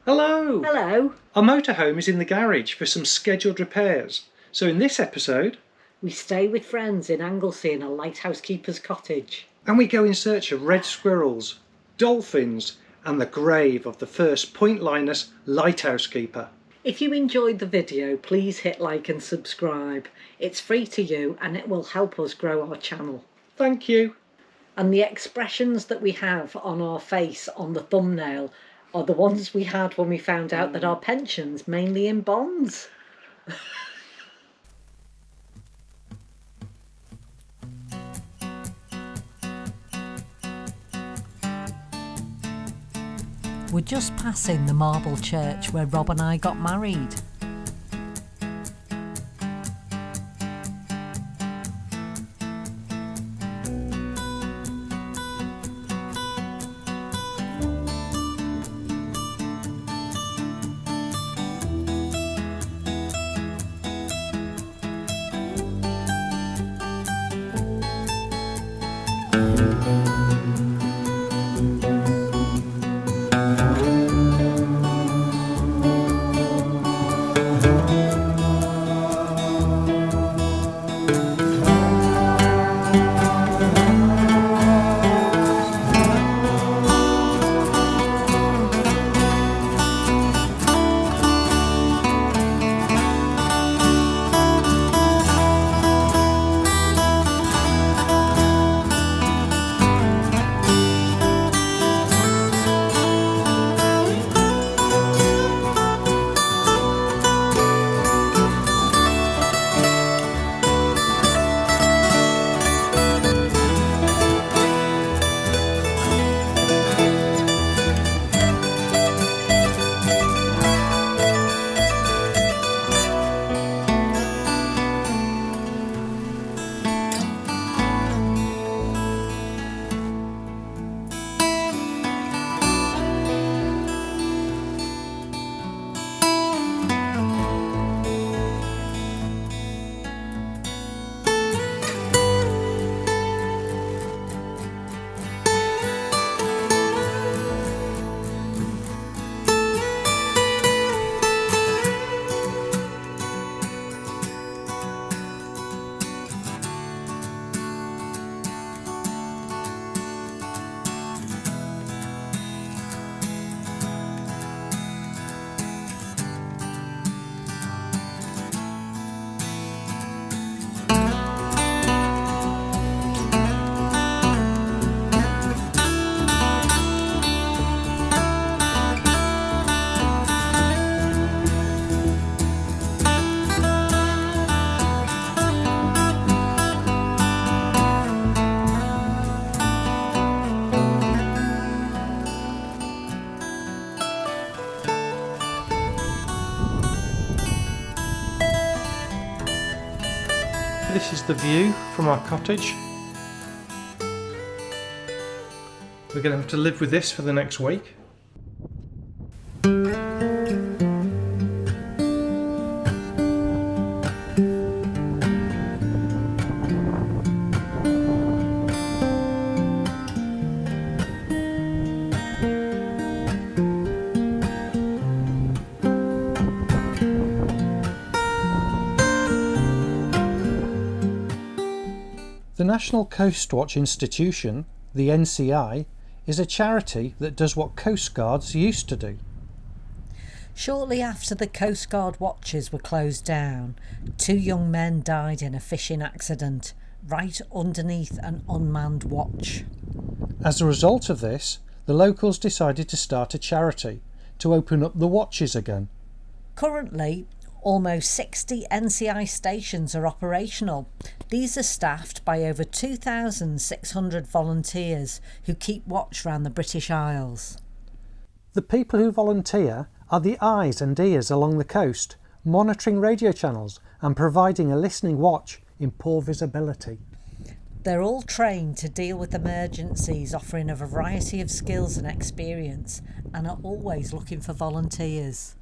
Hello! Hello. Our motorhome is in the garage for some scheduled repairs. So in this episode, We stay with friends in Anglesey in a lighthouse keeper's cottage. and we go in search of red squirrels, dolphins, and the grave of the first Point Lynas Lighthouse keeper. If you enjoyed the video, please hit like and subscribe. It's free to you and it will help us grow our channel. Thank you. And the expressions that we have on our face on the thumbnail are the ones we had when we found out that our pension's mainly in bonds. We're just passing the marble church where Rob and I got married. This is the view from our cottage. We're going to have to live with this for the next week. The National Coast Watch Institution, the NCI, is a charity that does what Coast Guards used to do. Shortly after the Coast Guard watches were closed down, 2 young men died in a fishing accident right underneath an unmanned watch. As a result of this, the locals decided to start a charity to open up the watches again. Currently, almost 60 NCI stations are operational. These are staffed by over 2,600 volunteers who keep watch around the British Isles. The people who volunteer are the eyes and ears along the coast, monitoring radio channels and providing a listening watch in poor visibility. They're all trained to deal with emergencies, offering a variety of skills and experience, and are always looking for volunteers.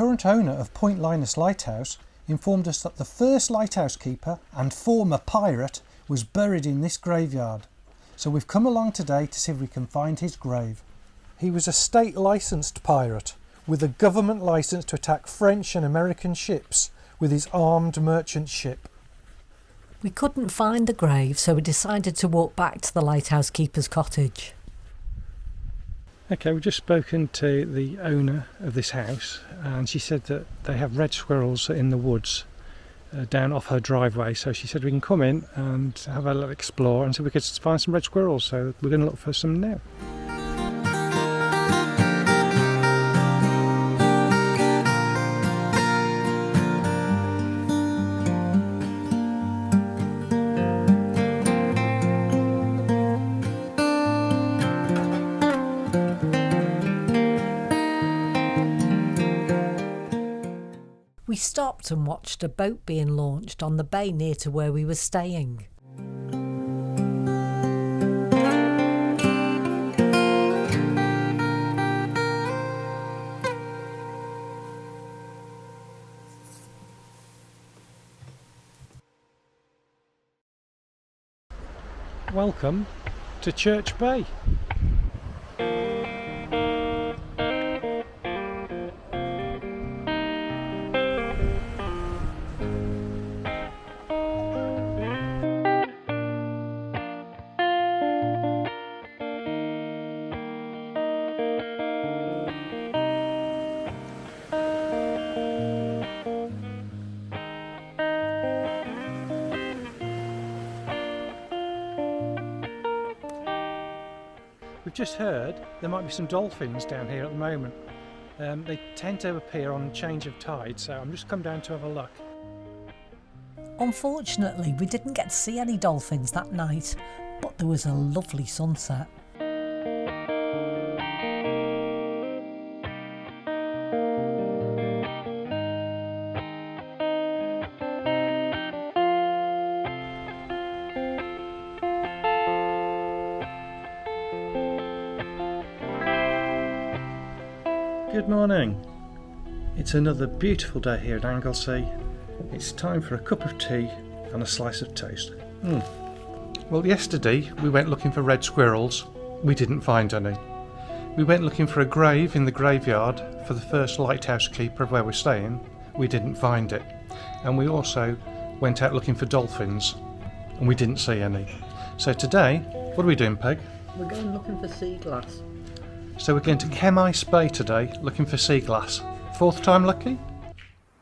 current owner of Point Lynas Lighthouse informed us that the first lighthouse keeper and former pirate was buried in this graveyard. So we've come along today to see if we can find his grave. He was a state licensed pirate with a government licence to attack French and American ships with his armed merchant ship. We couldn't find the grave, so we decided to walk back to the lighthouse keeper's cottage. Okay, we've just spoken to the owner of this house, and she said that they have red squirrels in the woods down off her driveway. So she said we can come in and have a little explore and see if we could find some red squirrels. So we're going to look for some now. We stopped and watched a boat being launched on the bay near to where we were staying. Welcome to Church Bay. We've just heard there might be some dolphins down here at the moment. They tend to appear on change of tide, so I'm just come down to have a look. Unfortunately, we didn't get to see any dolphins that night, but there was a lovely sunset. Good morning. It's another beautiful day here at Anglesey. It's time for a cup of tea and a slice of toast. Well, yesterday we went looking for red squirrels. We didn't find any. We went looking for a grave in the graveyard for the first lighthouse keeper of where we're staying. We didn't find it. And we also went out looking for dolphins, and we didn't see any. So today, what are we doing, Peg? We're going looking for sea glass. So we're going to Chemise Bay today, looking for sea glass. Fourth time lucky?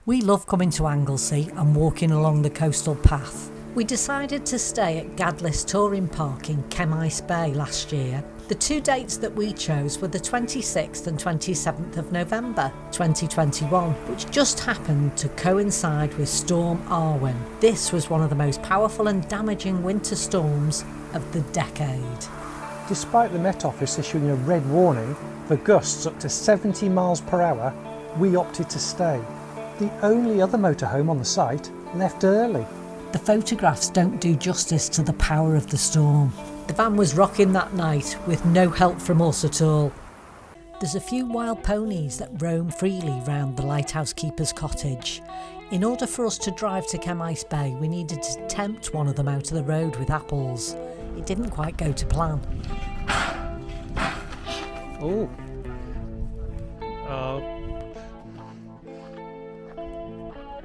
We love coming to Anglesey and walking along the coastal path. We decided to stay at Gadlis Touring Park in Chemise Bay last year. The two dates that we chose were the 26th and 27th of November 2021, which just happened to coincide with Storm Arwen. This was one of the most powerful and damaging winter storms of the decade. Despite the Met Office issuing a red warning for gusts up to 70 miles per hour, we opted to stay. The only other motorhome on the site left early. The photographs don't do justice to the power of the storm. The van was rocking that night with no help from us at all. There's a few wild ponies that roam freely round the lighthouse keeper's cottage. In order for us to drive to Chemise Bay, we needed to tempt one of them out of the road with apples. It didn't quite go to plan. Oh.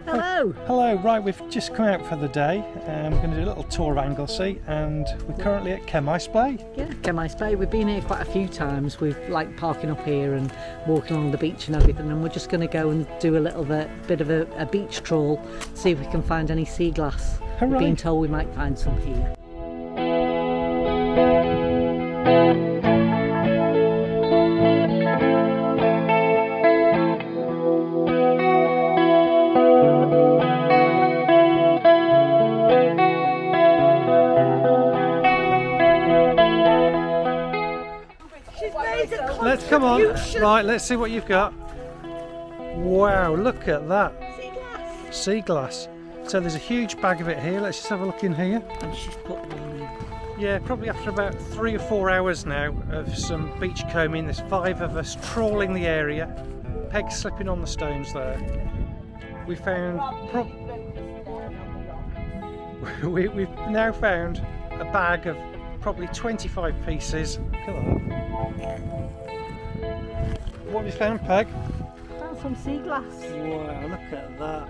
Hello. Hello, right, we've just come out for the day. We're going to do a little tour of Anglesey, and we're currently at Chemise Bay. Yeah, Chemise Bay. We've been here quite a few times. We've liked parking up here and walking along the beach and everything, and we're just going to go and do a little bit of a beach trawl, see if we can find any sea glass. Hooray. We're being told we might find some here. Let's come on. Right, let's see what you've got. Wow, look at that. Sea glass. Sea glass. So there's a huge bag of it here. Let's just have a look in here. And she's put one in. Yeah, probably after about 3 or 4 hours now of some beach combing, there's 5 of us trawling the area. Peg's slipping on the stones there. We found we've now found a bag of probably 25 pieces. Look at that. What have you found, Peg? Found some sea glass. Wow, look at that.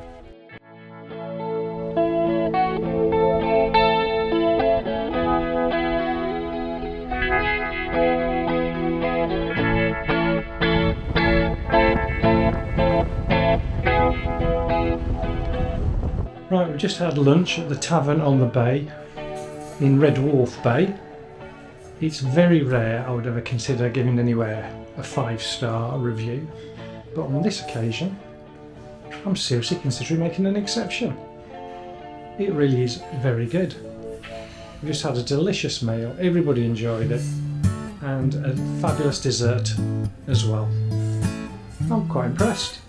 Right, we've just had lunch at the tavern on the bay in Red Wharf Bay. It's very rare I would ever consider giving anywhere a 5-star review, but on this occasion I'm seriously considering making an exception. It really is very good. We just had a delicious meal, everybody enjoyed it, and a fabulous dessert as well. I'm quite impressed.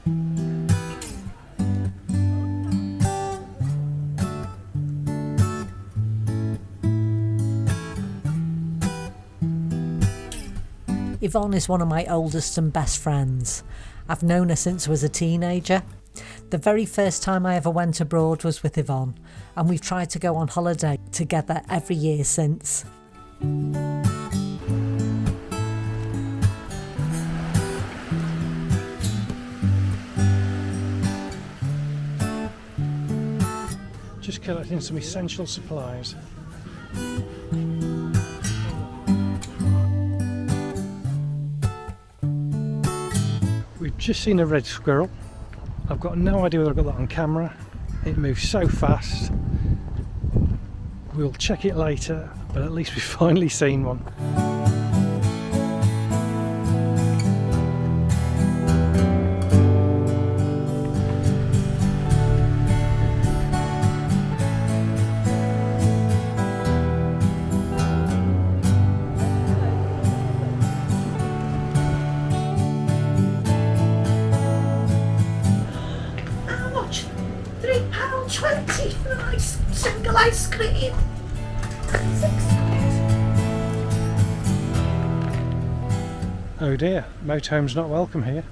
Yvonne is one of my oldest and best friends. I've known her since I was a teenager. The very first time I ever went abroad was with Yvonne, and we've tried to go on holiday together every year since. Just collecting some essential supplies. We've just seen a red squirrel. I've got no idea whether I got that on camera. It moves so fast. We'll check it later, but at least we've finally seen one. £3.20 for a nice single ice cream. Oh dear, motorhome's not welcome here.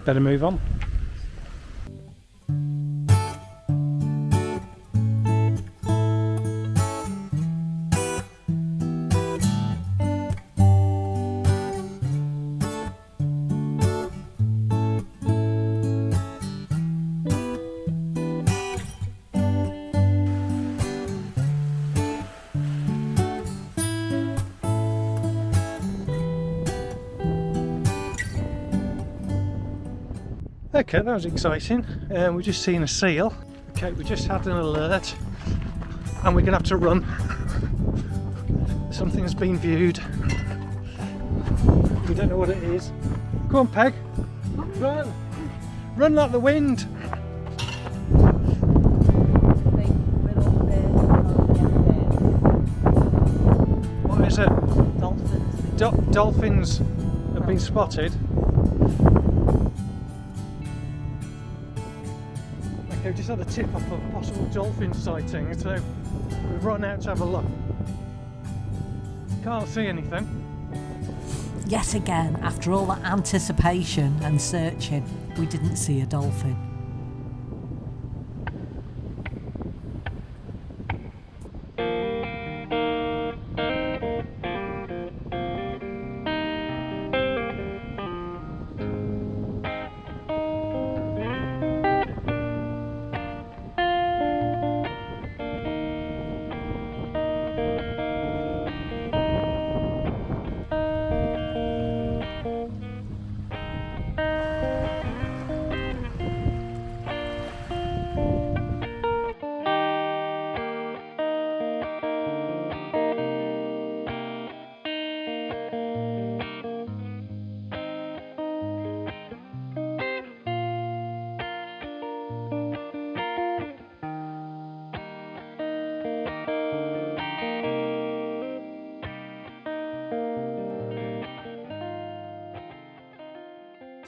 Better move on. Okay, that was exciting. We've just seen a seal. Okay, we just had an alert and we're going to have to run. Something's been viewed. We don't know what it is. Go on, Peg. Run! Run like the wind! What is it? Dolphins. Dolphins have been spotted. Okay, we just had a tip off of a possible dolphin sighting, so we've run out to have a look. Can't see anything. Yet again, after all that anticipation and searching, we didn't see a dolphin.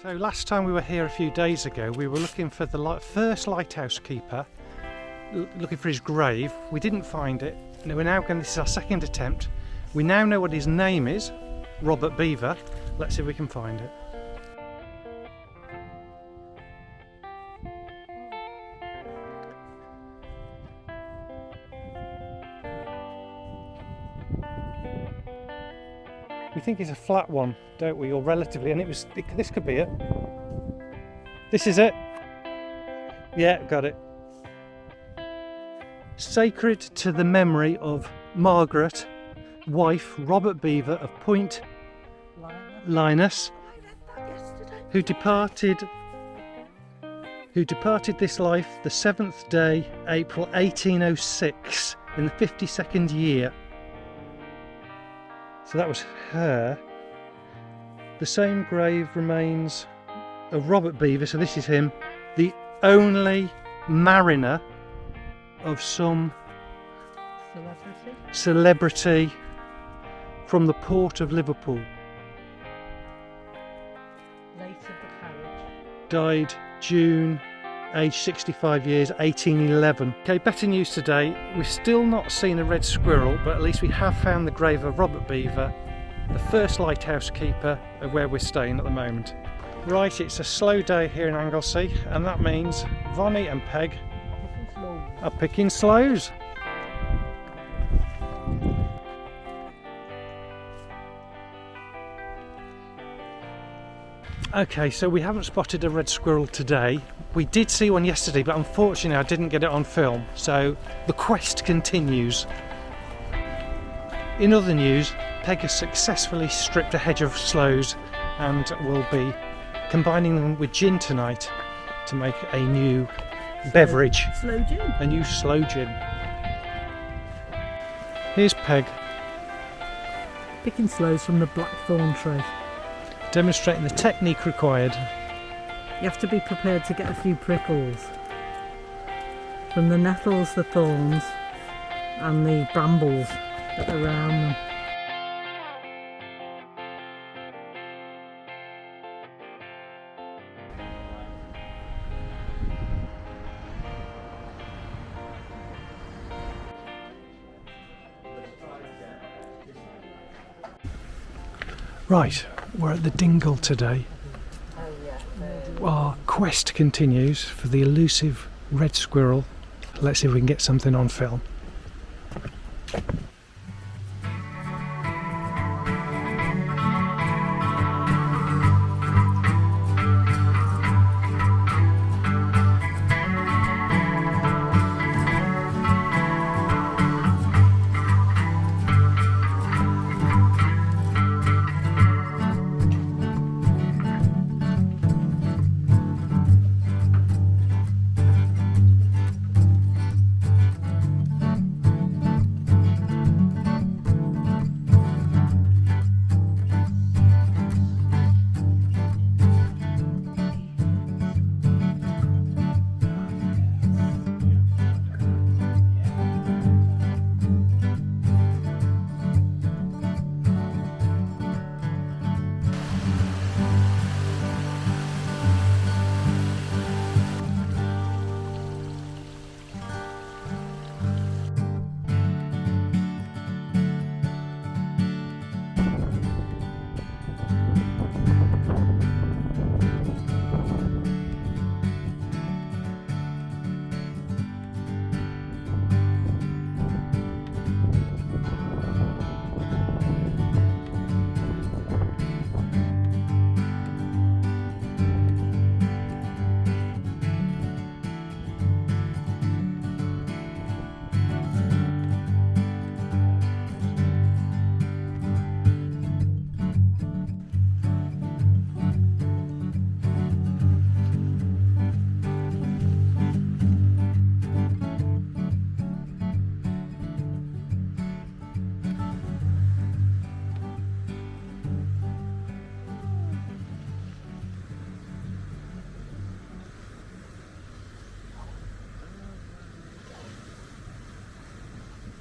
So last time we were here a few days ago, we were looking for the first lighthouse keeper, looking for his grave. We didn't find it. Now we're now going. This is our second attempt. We now know what his name is, Robert Beaver. Let's see if we can find it. We think it's a flat one, don't we, or relatively, and this could be it. This is it. Yeah, got it. Sacred to the memory of Margaret, wife Robert Beaver of Point Lynas, who departed this life the 7th day, April 1806, in the 52nd year. So that was her. The same grave remains of Robert Beaver, so this is him, the only mariner of some celebrity from the port of Liverpool. Late of the carriage. Died June, aged 65 years, 1811. Okay, better news today. We've still not seen a red squirrel, but at least we have found the grave of Robert Beaver, the first lighthouse keeper of where we're staying at the moment. Right, it's a slow day here in Anglesey, and that means Vonnie and Peg are picking sloes. Okay, so we haven't spotted a red squirrel today. We did see one yesterday, but unfortunately I didn't get it on film, so the quest continues. In other news, Peg has successfully stripped a hedge of sloes and will be combining them with gin tonight to make a new beverage. Sloe gin. A new sloe gin. Here's Peg Picking sloes from the blackthorn tree. demonstrating the technique required. You have to be prepared to get a few prickles from the nettles, the thorns and the brambles that are around them. Right, we're at the dingle today. Our quest continues for the elusive red squirrel. Let's see if we can get something on film.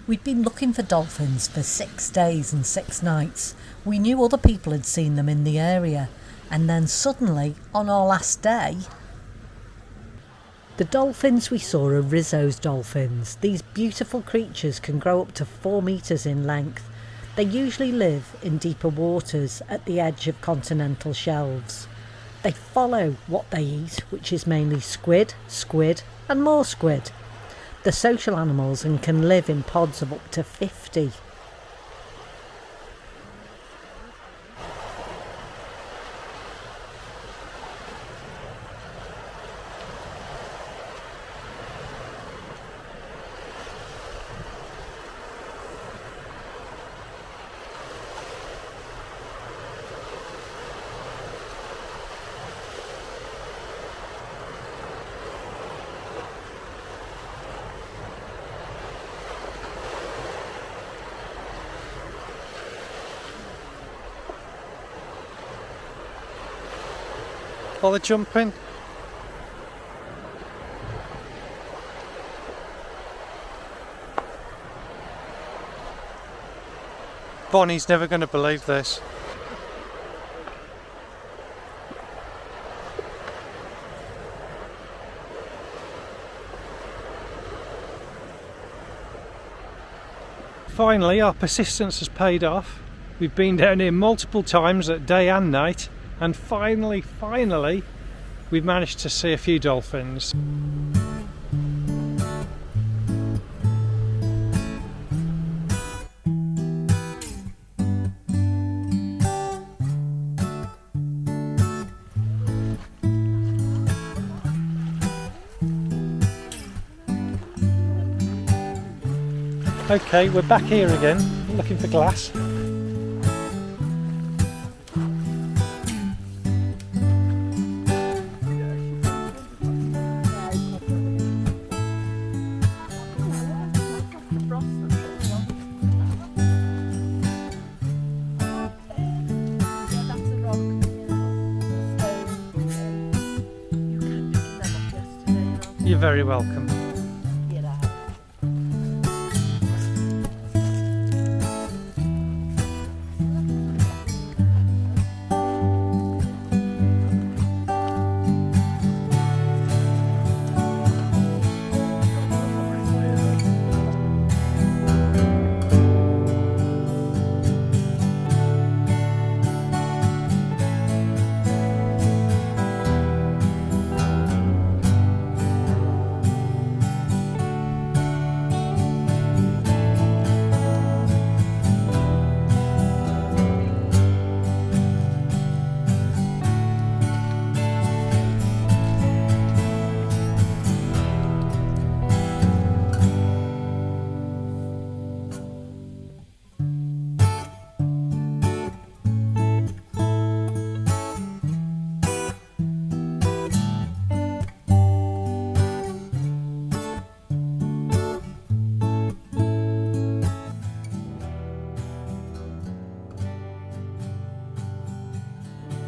We'd been looking for dolphins for 6 days and 6 nights. We knew other people had seen them in the area, and then suddenly, on our last day, the dolphins we saw are Rizzo's dolphins. These beautiful creatures can grow up to 4 metres in length. They usually live in deeper waters at the edge of continental shelves. They follow what they eat, which is mainly squid, and more squid. They're social animals and can live in pods of up to 50. While they're jumping. Bonnie's never going to believe this. Finally, our persistence has paid off. We've been down here multiple times at day and night, and finally, we've managed to see a few dolphins. Okay, we're back here again, looking for glass. You're very welcome.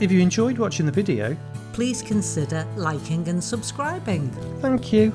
If you enjoyed watching the video, Please consider liking and subscribing. thank you.